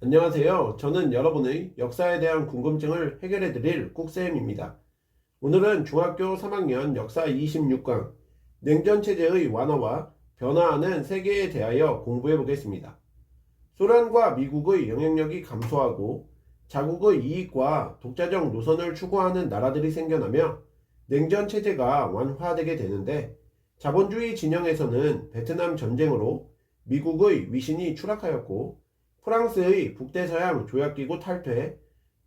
안녕하세요. 저는 여러분의 역사에 대한 궁금증을 해결해 드릴 꾹쌤입니다. 오늘은 중학교 3학년 역사 26강 냉전체제의 완화와 변화하는 세계에 대하여 공부해 보겠습니다. 소련과 미국의 영향력이 감소하고 자국의 이익과 독자적 노선을 추구하는 나라들이 생겨나며 냉전체제가 완화되게 되는데, 자본주의 진영에서는 베트남 전쟁으로 미국의 위신이 추락하였고, 프랑스의 북대서양 조약기구 탈퇴,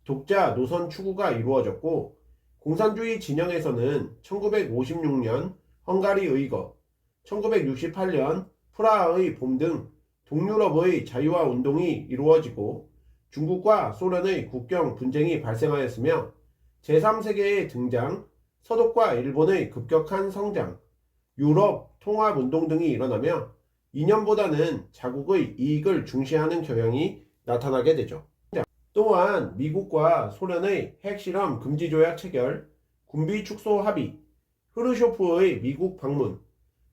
독자 노선 추구가 이루어졌고, 공산주의 진영에서는 1956년 헝가리 의거, 1968년 프라하의 봄 등 동유럽의 자유화 운동이 이루어지고, 중국과 소련의 국경 분쟁이 발생하였으며, 제3세계의 등장, 서독과 일본의 급격한 성장, 유럽 통합운동 등이 일어나며 이념보다는 자국의 이익을 중시하는 경향이 나타나게 되죠. 또한 미국과 소련의 핵실험 금지 조약 체결, 군비 축소 합의, 흐르쇼프의 미국 방문,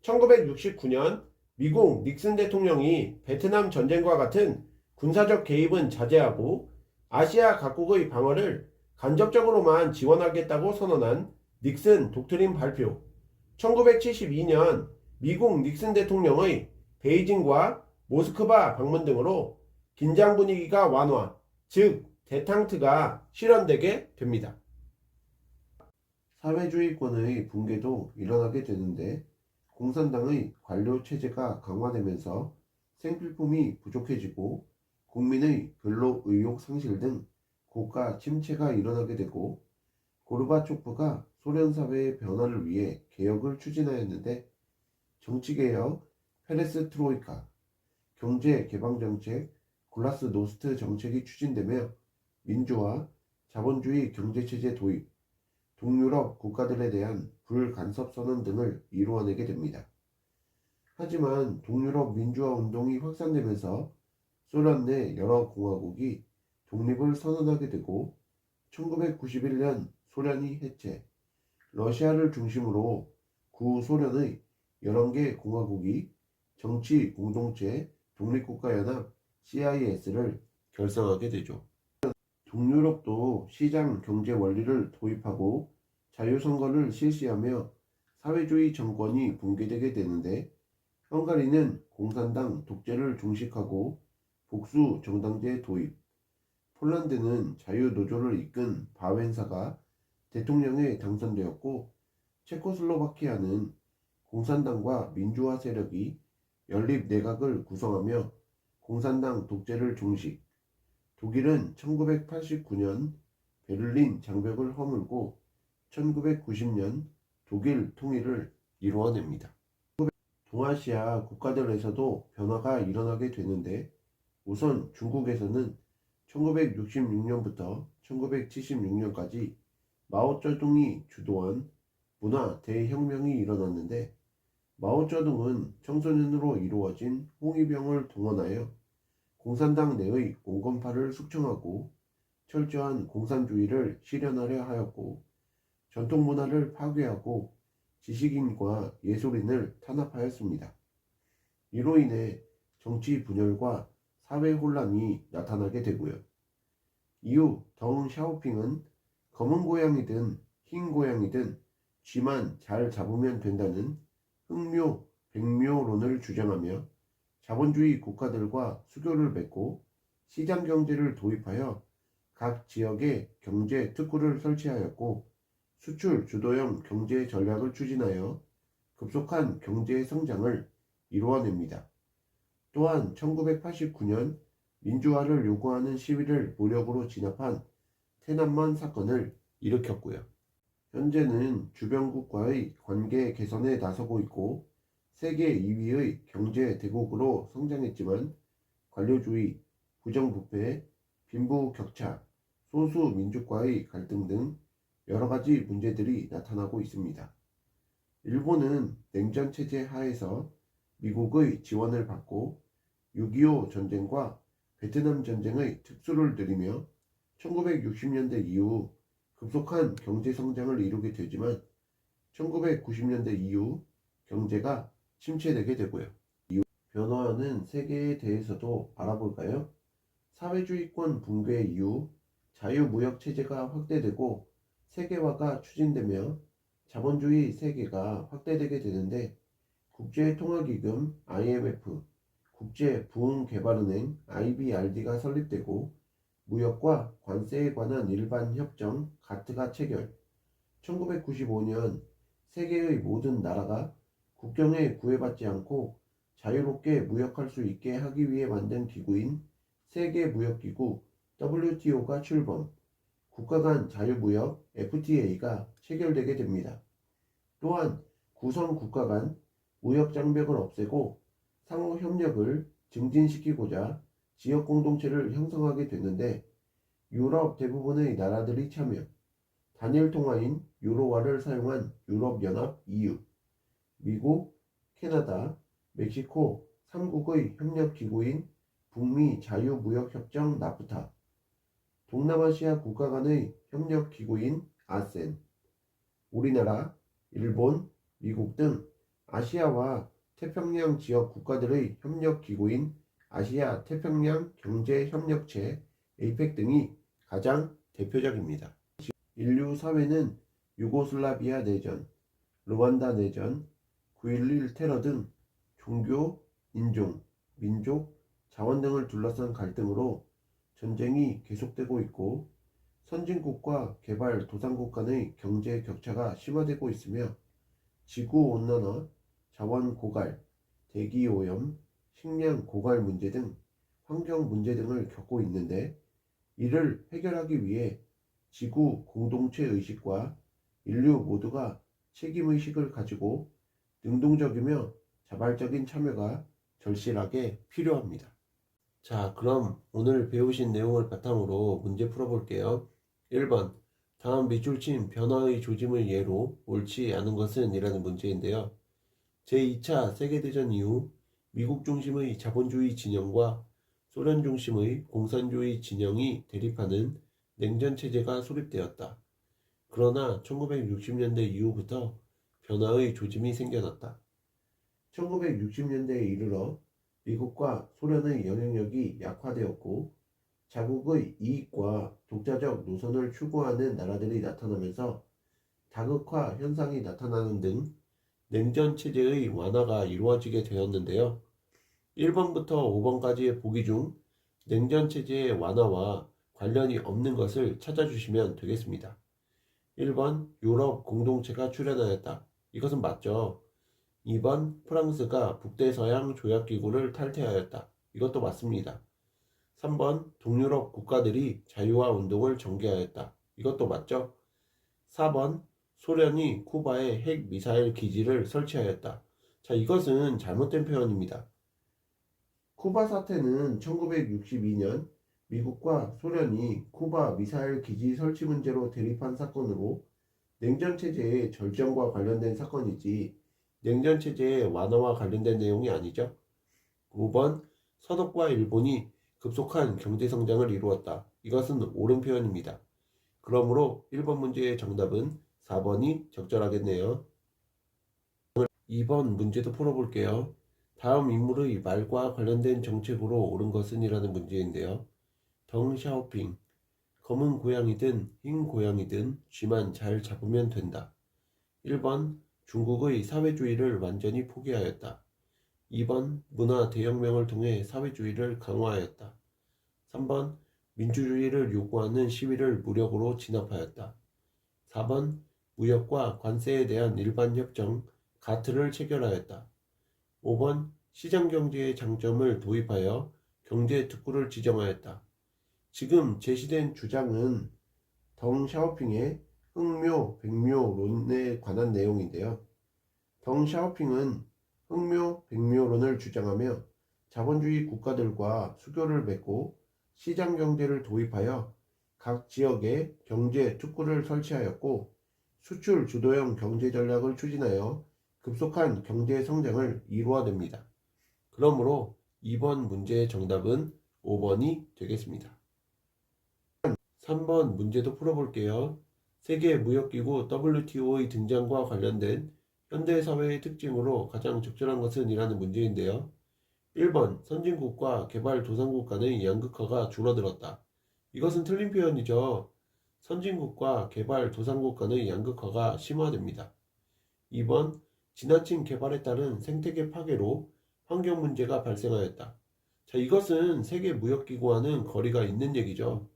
1969년 미국 닉슨 대통령이 베트남 전쟁과 같은 군사적 개입은 자제하고 아시아 각국의 방어를 간접적으로만 지원하겠다고 선언한 닉슨 독트린 발표, 1972년 미국 닉슨 대통령의 베이징과 모스크바 방문 등으로 긴장 분위기가 완화, 즉 대탕트가 실현되게 됩니다. 사회주의권의 붕괴도 일어나게 되는데, 공산당의 관료 체제가 강화되면서 생필품이 부족해지고 국민의 근로 의욕 상실 등 고가 침체가 일어나게 되고, 고르바초프가 소련 사회의 변화를 위해 개혁을 추진하였는데, 정치개혁, 페레스트로이카, 경제개방정책, 글라스노스트 정책이 추진되며 민주화, 자본주의 경제체제 도입, 동유럽 국가들에 대한 불간섭 선언 등을 이루어내게 됩니다. 하지만 동유럽 민주화 운동이 확산되면서 소련 내 여러 공화국이 독립을 선언하게 되고, 1991년 소련이 해체, 러시아를 중심으로 구소련의 11개 공화국이 정치 공동체 독립국가연합 CIS를 결성하게 되죠. 동유럽도 시장 경제 원리를 도입하고 자유선거를 실시하며 사회주의 정권이 붕괴되게 되는데, 헝가리는 공산당 독재를 종식하고 복수 정당제 도입, 폴란드는 자유노조를 이끈 바웬사가 대통령에 당선되었고, 체코슬로바키아는 공산당과 민주화 세력이 연립 내각을 구성하며 공산당 독재를 종식, 독일은 1989년 베를린 장벽을 허물고 1990년 독일 통일을 이루어냅니다. 동아시아 국가들에서도 변화가 일어나게 되는데, 우선 중국에서는 1966년부터 1976년까지 마오쩌둥이 주도한 문화 대혁명이 일어났는데, 마오쩌둥은 청소년으로 이루어진 홍위병을 동원하여 공산당 내의 온건파를 숙청하고 철저한 공산주의를 실현하려 하였고, 전통 문화를 파괴하고 지식인과 예술인을 탄압하였습니다. 이로 인해 정치 분열과 사회 혼란이 나타나게 되고요. 이후 덩 샤오핑은 검은 고양이든 흰 고양이든 쥐만 잘 잡으면 된다는 흑묘, 백묘론을 주장하며 자본주의 국가들과 수교를 맺고 시장 경제를 도입하여 각 지역에 경제 특구를 설치하였고, 수출 주도형 경제 전략을 추진하여 급속한 경제 성장을 이루어냅니다. 또한 1989년 민주화를 요구하는 시위를 무력으로 진압한 테난먼 사건을 일으켰고요. 현재는 주변국과의 관계 개선에 나서고 있고 세계 2위의 경제 대국으로 성장했지만, 관료주의, 부정부패, 빈부격차, 소수민족과의 갈등 등 여러가지 문제들이 나타나고 있습니다. 일본은 냉전체제 하에서 미국의 지원을 받고 6.25 전쟁과 베트남 전쟁의 특수를 누리며 1960년대 이후 급속한 경제 성장을 이루게 되지만, 1990년대 이후 경제가 침체되게 되고요. 변화하는 세계에 대해서도 알아볼까요? 사회주의권 붕괴 이후 자유무역체제가 확대되고 세계화가 추진되며 자본주의 세계가 확대되게 되는데 국제통화기금 IMF, 국제부흥개발은행 IBRD가 설립되고 무역과 관세에 관한 일반 협정 가트가 체결, 1995년 세계의 모든 나라가 국경에 구애받지 않고 자유롭게 무역할 수 있게 하기 위해 만든 기구인 세계무역기구 WTO가 출범, 국가 간 자유무역 FTA가 체결되게 됩니다. 또한 구성 국가 간 무역 장벽을 없애고 상호 협력을 증진시키고자 지역 공동체를 형성하게 됐는데 유럽 대부분의 나라들이 참여, 단일 통화인 유로화를 사용한 유럽연합 EU, 미국, 캐나다, 멕시코 3국의 협력기구인 북미 자유무역협정 나프타, 동남아시아 국가 간의 협력기구인 아센, 우리나라, 일본, 미국 등 아시아와 태평양 지역 국가들의 협력기구인 아시아 태평양 경제협력체 APEC 등이 가장 대표적입니다. 인류 사회는 유고슬라비아 내전, 르완다 내전, 9.11 테러 등 종교, 인종, 민족, 자원 등을 둘러싼 갈등으로 전쟁이 계속되고 있고 선진국과 개발도상국 간의 경제 격차가 심화되고 있으며 지구온난화, 자원 고갈, 대기오염, 식량 고갈 문제 등 환경 문제 등을 겪고 있는데 이를 해결하기 위해 지구 공동체 의식과 인류 모두가 책임의식을 가지고 능동적이며 자발적인 참여가 절실하게 필요합니다. 자, 그럼 오늘 배우신 내용을 바탕으로 문제 풀어볼게요. 1번. 다음 밑줄 친 변화의 조짐을 예로 옳지 않은 것은 이라는 문제인데요. 제2차 세계대전 이후 미국 중심의 자본주의 진영과 소련 중심의 공산주의 진영이 대립하는 냉전체제가 수립되었다. 그러나 1960년대 이후부터 변화의 조짐이 생겨났다. 1960년대에 이르러 미국과 소련의 영향력이 약화되었고 자국의 이익과 독자적 노선을 추구하는 나라들이 나타나면서 다극화 현상이 나타나는 등 냉전체제의 완화가 이루어지게 되었는데요. 1번부터 5번까지의 보기 중 냉전체제의 완화와 관련이 없는 것을 찾아주시면 되겠습니다. 1번 유럽 공동체가 출현하였다. 이것은 맞죠. 2번 프랑스가 북대서양 조약기구를 탈퇴하였다. 이것도 맞습니다. 3번 동유럽 국가들이 자유화 운동을 전개하였다. 이것도 맞죠. 4번 소련이 쿠바에 핵 미사일 기지를 설치하였다. 자, 이것은 잘못된 표현입니다. 쿠바 사태는 1962년 미국과 소련이 쿠바 미사일 기지 설치 문제로 대립한 사건으로 냉전체제의 절정과 관련된 사건이지 냉전체제의 완화와 관련된 내용이 아니죠. 5번 서독과 일본이 급속한 경제성장을 이루었다. 이것은 옳은 표현입니다. 그러므로 1번 문제의 정답은 4번이 적절하겠네요. 2번 문제도 풀어볼게요. 다음 인물의 말과 관련된 정책으로 옳은 것은 이라는 문제인데요. 덩샤오핑, 검은 고양이든 흰 고양이든 쥐만 잘 잡으면 된다. 1번 중국의 사회주의를 완전히 포기하였다. 2번 문화 대혁명을 통해 사회주의를 강화하였다. 3번 민주주의를 요구하는 시위를 무력으로 진압하였다. 4번 무역과 관세에 대한 일반 협정 가트를 체결하였다. 5번 시장경제의 장점을 도입하여 경제 특구를 지정하였다. 지금 제시된 주장은 덩샤오핑의 흑묘, 백묘론에 관한 내용인데요. 덩샤오핑은 흑묘, 백묘론을 주장하며 자본주의 국가들과 수교를 맺고 시장경제를 도입하여 각 지역에 경제 특구를 설치하였고 수출 주도형 경제 전략을 추진하여 급속한 경제 성장을 이루어냅니다. 그러므로 2번 문제의 정답은 5번이 되겠습니다. 3번 문제도 풀어볼게요. 세계무역기구 WTO의 등장과 관련된 현대사회의 특징으로 가장 적절한 것은 이라는 문제인데요. 1번 선진국과 개발도상국 간의 양극화가 줄어들었다. 이것은 틀린 표현이죠. 선진국과 개발도상국 간의 양극화가 심화됩니다. 2번 지나친 개발에 따른 생태계 파괴로 환경 문제가 발생하였다. 자, 이것은 세계무역기구와는 거리가 있는 얘기죠.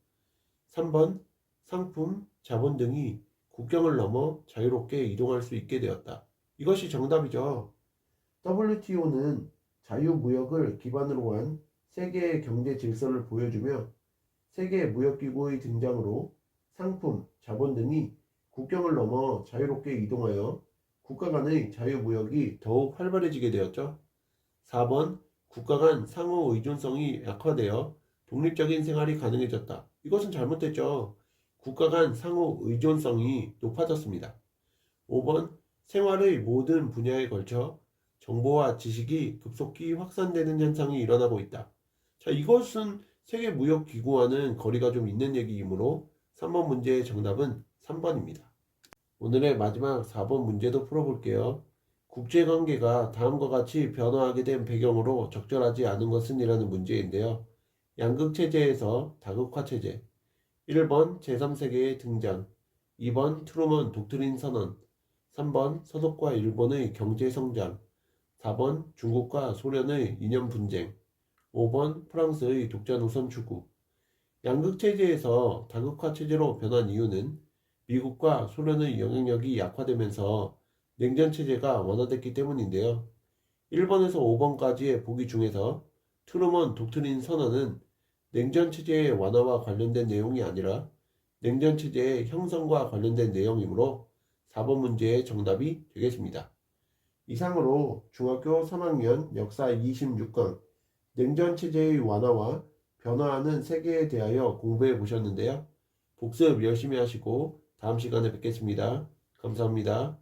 3번 상품, 자본 등이 국경을 넘어 자유롭게 이동할 수 있게 되었다. 이것이 정답이죠. WTO는 자유무역을 기반으로 한 세계의 경제 질서를 보여주며 세계무역기구의 등장으로 상품, 자본 등이 국경을 넘어 자유롭게 이동하여 국가 간의 자유무역이 더욱 활발해지게 되었죠. 4번 국가 간 상호 의존성이 약화되어 독립적인 생활이 가능해졌다. 이것은 잘못됐죠. 국가 간 상호 의존성이 높아졌습니다. 5번 생활의 모든 분야에 걸쳐 정보와 지식이 급속히 확산되는 현상이 일어나고 있다. 자, 이것은 세계무역기구와는 거리가 좀 있는 얘기이므로 3번 문제의 정답은 3번입니다. 오늘의 마지막 4번 문제도 풀어볼게요. 국제관계가 다음과 같이 변화하게 된 배경으로 적절하지 않은 것은 이라는 문제인데요. 양극체제에서 다극화체제. 1번 제3세계의 등장. 2번 트루먼 독트린 선언. 3번 서독과 일본의 경제성장. 4번 중국과 소련의 이념 분쟁. 5번 프랑스의 독자 노선 추구. 양극체제에서 다극화체제로 변한 이유는 미국과 소련의 영향력이 약화되면서 냉전체제가 완화됐기 때문인데요. 1번에서 5번까지의 보기 중에서 트루먼 독트린 선언은 냉전체제의 완화와 관련된 내용이 아니라 냉전체제의 형성과 관련된 내용이므로 4번 문제의 정답이 되겠습니다. 이상으로 중학교 3학년 역사 26강 냉전체제의 완화와 변화하는 세계에 대하여 공부해 보셨는데요. 복습 열심히 하시고 다음 시간에 뵙겠습니다. 감사합니다.